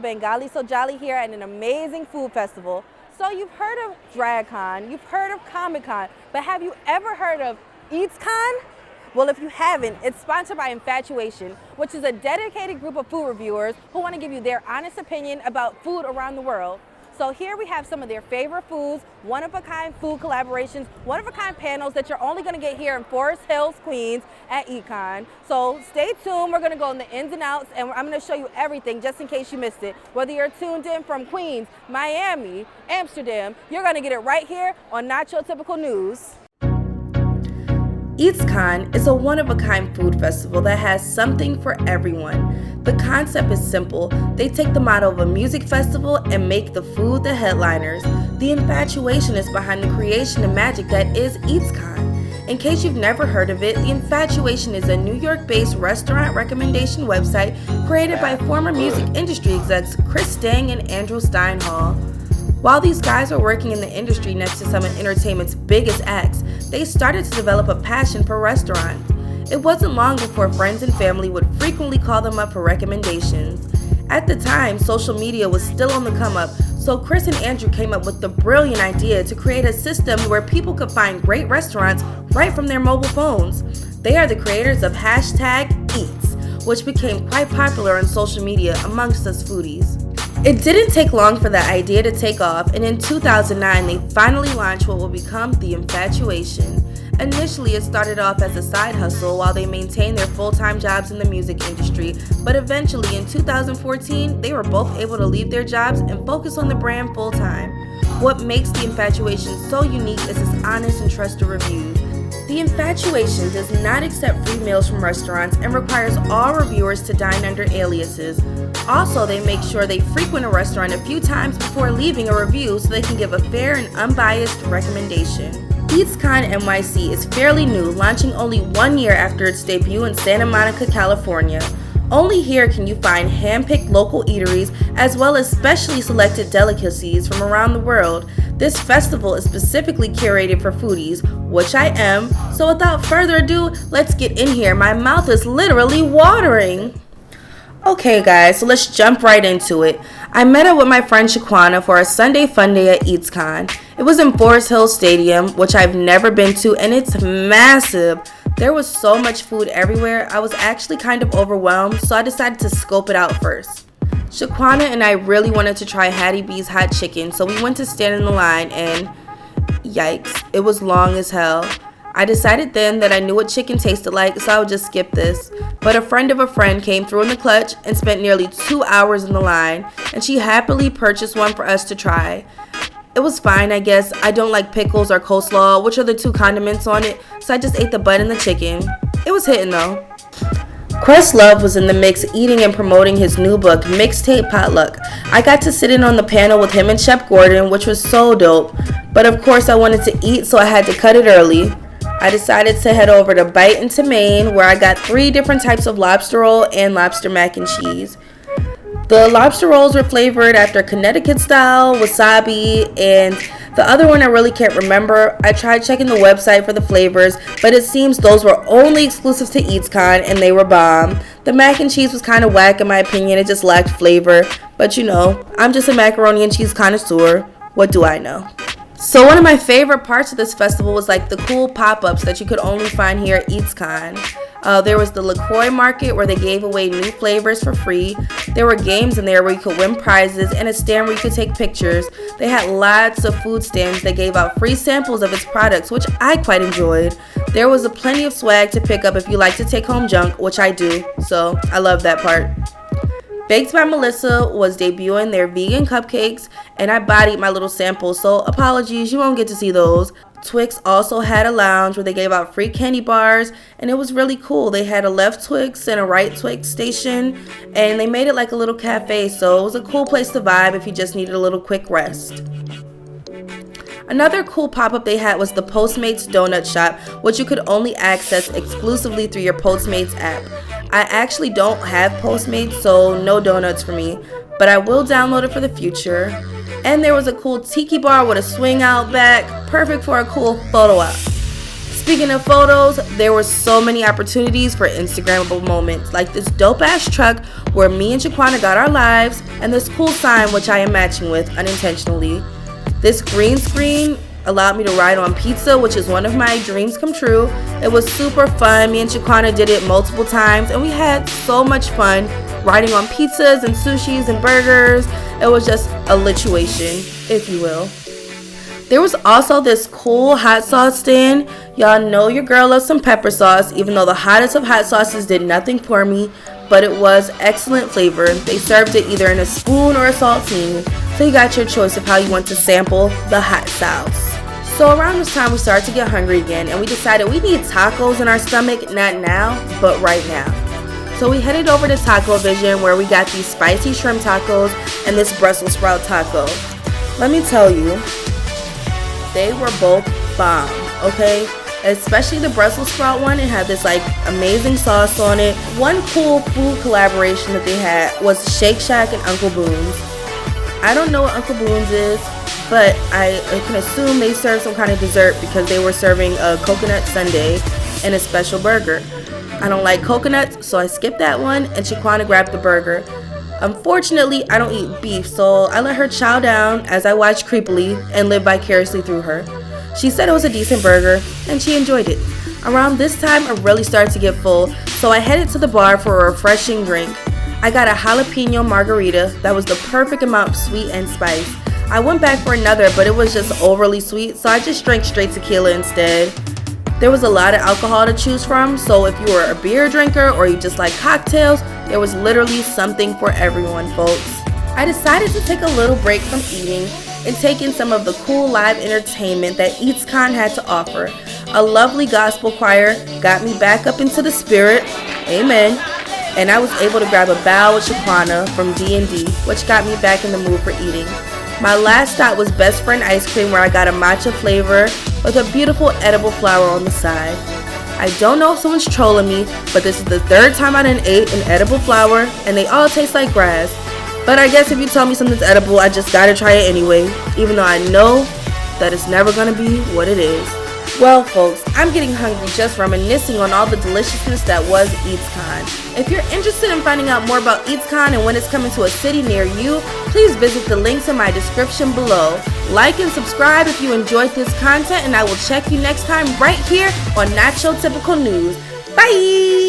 Bengali So Jolly here at an amazing food festival. So you've heard of DragCon, you've heard of Comic-Con, but have you ever heard of EATSCON? Well, if you haven't, it's sponsored by Infatuation, which is a dedicated group of food reviewers who want to give you their honest opinion about food around the world. So here we have some of their favorite foods, one-of-a-kind food collaborations, one-of-a-kind panels that you're only going to get here in Forest Hills, Queens at ECON. So stay tuned. We're going to go in the ins and outs, and I'm going to show you everything just in case you missed it. Whether you're tuned in from Queens, Miami, Amsterdam, you're going to get it right here on Not Your Typical News. EATSCON is a one-of-a-kind food festival that has something for everyone. The concept is simple. They take the motto of a music festival and make the food the headliners. The infatuation is behind the creation and magic that is EATSCON. In case you've never heard of it, The Infatuation is a New York-based restaurant recommendation website created by former music industry execs Chris Stang and Andrew Steinhall. While these guys were working in the industry next to some of entertainment's biggest acts, they started to develop a passion for restaurants. It wasn't long before friends and family would frequently call them up for recommendations. At the time, social media was still on the come up, so Chris and Andrew came up with the brilliant idea to create a system where people could find great restaurants right from their mobile phones. They are the creators of #Eats, which became quite popular on social media amongst us foodies. It didn't take long for the idea to take off, and in 2009 they finally launched what will become The Infatuation. Initially, it started off as a side hustle while they maintained their full-time jobs in the music industry, but eventually in 2014 they were both able to leave their jobs and focus on the brand full-time. What makes The Infatuation so unique is its honest and trusted reviews. The Infatuation does not accept free meals from restaurants and requires all reviewers to dine under aliases. Also, they make sure they frequent a restaurant a few times before leaving a review so they can give a fair and unbiased recommendation. EATSCON NYC is fairly new, launching only 1 year after its debut in Santa Monica, California. Only here can you find hand-picked local eateries as well as specially selected delicacies from around the world. This festival is specifically curated for foodies, which I am, so without further ado, let's get in here. My mouth is literally watering. Okay guys, so let's jump right into it. I met up with my friend Shaquana for a Sunday fun day at EATSCON. It was in Forest Hills Stadium, which I've never been to, and it's massive. There was so much food everywhere, I was actually kind of overwhelmed, so I decided to scope it out first. Shaquana and I really wanted to try Hattie B's hot chicken, so we went to stand in the line and yikes, it was long as hell. I decided then that I knew what chicken tasted like, so I would just skip this. But a friend of a friend came through in the clutch and spent nearly 2 hours in the line, and she happily purchased one for us to try. It was fine, I guess. I don't like pickles or coleslaw, which are the two condiments on it, so I just ate the butt and the chicken. It was hitting though. Questlove was in the mix eating and promoting his new book, Mixtape Potluck. I got to sit in on the panel with him and Shep Gordon, which was so dope. But of course I wanted to eat, so I had to cut it early. I decided to head over to Bite into Maine, where I got 3 different types of lobster roll and lobster mac and cheese. The lobster rolls were flavored after Connecticut style, wasabi, and the other one I really can't remember. I tried checking the website for the flavors, but it seems those were only exclusive to EATSCON and they were bomb. The mac and cheese was kind of whack in my opinion, it just lacked flavor. But you know, I'm just a macaroni and cheese connoisseur. What do I know? So one of my favorite parts of this festival was like the cool pop-ups that you could only find here at EATSCON. There was the LaCroix market where they gave away new flavors for free. There were games in there where you could win prizes and a stand where you could take pictures. They had lots of food stands that gave out free samples of its products, which I quite enjoyed. There was plenty of swag to pick up if you like to take home junk, which I do, so I love that part. Baked by Melissa was debuting their vegan cupcakes, and I bodied my little sample, so apologies, you won't get to see those. Twix also had a lounge where they gave out free candy bars, and it was really cool. They had a left Twix and a right Twix station, and they made it like a little cafe, so it was a cool place to vibe if you just needed a little quick rest. Another cool pop-up they had was the Postmates Donut Shop, which you could only access exclusively through your Postmates app. I actually don't have Postmates, so no donuts for me, but I will download it for the future. And there was a cool tiki bar with a swing out back, perfect for a cool photo op. Speaking of photos, there were so many opportunities for Instagrammable moments, like this dope ass truck where me and Shaquana got our lives, and this cool sign which I am matching with unintentionally. This green screen allowed me to ride on pizza, which is one of my dreams come true. It was super fun. Me and Shaquana did it multiple times, and we had so much fun riding on pizzas and sushis and burgers. It was just a lituation, if you will. There was also this cool hot sauce stand. Y'all know your girl loves some pepper sauce, even though the hottest of hot sauces did nothing for me, but it was excellent flavor. They served it either in a spoon or a saltine, so you got your choice of how you want to sample the hot sauce. So around this time we started to get hungry again, and we decided we need tacos in our stomach, not now, but right now. So we headed over to Taco Vision, where we got these spicy shrimp tacos and this Brussels sprout taco. Let me tell you, they were both bomb, okay? Especially the Brussels sprout one. It had this like amazing sauce on it. One cool food collaboration that they had was Shake Shack and Uncle Boone's. I don't know what Uncle Boone's is, but I can assume they serve some kind of dessert because they were serving a coconut sundae and a special burger. I don't like coconuts, so I skipped that one, and Shaquana grabbed the burger. Unfortunately, I don't eat beef, so I let her chow down as I watched creepily and live vicariously through her. She said it was a decent burger, and she enjoyed it. Around this time, I really started to get full, so I headed to the bar for a refreshing drink. I got a jalapeno margarita that was the perfect amount of sweet and spice. I went back for another, but it was just overly sweet, so I just drank straight tequila instead. There was a lot of alcohol to choose from, so if you were a beer drinker or you just like cocktails, there was literally something for everyone, folks. I decided to take a little break from eating and take in some of the cool live entertainment that EEEEEATSCON had to offer. A lovely gospel choir got me back up into the spirit, amen, and I was able to grab a bow with Shaquana from D&D, which got me back in the mood for eating. My last stop was Best Friend Ice Cream, where I got a matcha flavor with a beautiful edible flower on the side. I don't know if someone's trolling me, but this is the third time I done ate an edible flower, and they all taste like grass. But I guess if you tell me something's edible, I just gotta try it anyway, even though I know that it's never gonna be what it is. Well, folks, I'm getting hungry just reminiscing on all the deliciousness that was EEEEATSCON. If you're interested in finding out more about EEEEATSCON and when it's coming to a city near you, please visit the links in my description below. Like and subscribe if you enjoyed this content, and I will check you next time right here on Not Your Typical News. Bye!